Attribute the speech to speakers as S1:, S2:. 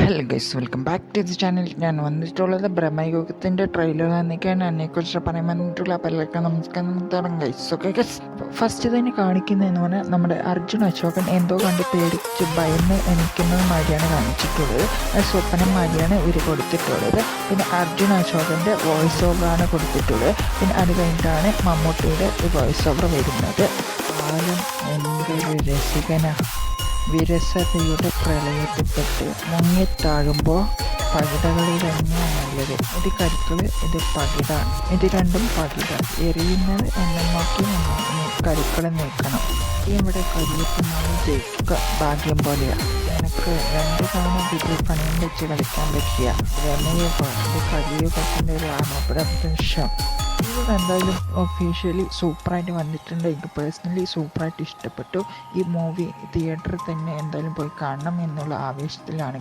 S1: Hello guys, welcome back to the channel. ഞാൻ വന്നിട്ടുള്ളത് ബ്രഹ്മയുഗത്തിൻ്റെ trailer എന്നൊക്കെയാണ് എന്നെക്കുറിച്ച് പറയാൻ വന്നിട്ടുള്ള പലർക്കും നമസ്കാരം. തുടങ്ങും ഗൈസ്. ഓക്കെ ഗൈസ്, ഫസ്റ്റ് തന്നെ കാണിക്കുന്നതെന്ന് പറഞ്ഞാൽ നമ്മുടെ അർജുൻ അശോകൻ എന്തോ കണ്ട് പേടിച്ച് ഭയന്ന് എണിക്കുന്നത് മാതിരിയാണ് കാണിച്ചിട്ടുള്ളത്. സ്വപ്നം മാതിരിയാണ് ഇവർ കൊടുത്തിട്ടുള്ളത്. പിന്നെ അർജുൻ അശോകൻ്റെ വോയിസ് ഓവറാണ് കൊടുത്തിട്ടുള്ളത്. പിന്നെ അത് കഴിഞ്ഞിട്ടാണ് മമ്മൂട്ടിയുടെ വോയിസ് ഓവർ വരുന്നത്. കാലം എന്തൊരു രസികനാണ്. വിരസതയുടെ പ്രളയത്തിൽപ്പെട്ട് മുങ്ങിത്താഴുമ്പോൾ പകിടകളിൽ തന്നെയാണ് നല്ലത്. ഇത് കരുക്കൾ, ഇത് പകിടാണ്. ഇത് രണ്ടും പകിടാണ്. എറിയുന്നത് എന്നെ നോക്കി കരുക്കളെ നീക്കണം. ഇവിടെ കരിയത്തുന്നത് ജയിക്കുക ഭാഗ്യം പോലെയാണ്. എനിക്ക് 2 തവണ വീട്ടിൽ പണിയും വെച്ച് കളിക്കാൻ പറ്റിയ രമയുഗം, ഇത് കലിയുഗത്തിൻ്റെ ഒരു ആമപ്രദർശം. ഇത് എന്തായാലും ഒഫീഷ്യലി സൂപ്പറായിട്ട് വന്നിട്ടുണ്ട്. എനിക്ക് പേഴ്സണലി സൂപ്പറായിട്ട് ഇഷ്ടപ്പെട്ടു. ഈ മൂവി തിയേറ്ററിൽ തന്നെ എന്തായാലും പോയി കാണണം എന്നുള്ള ആവേശത്തിലാണ്.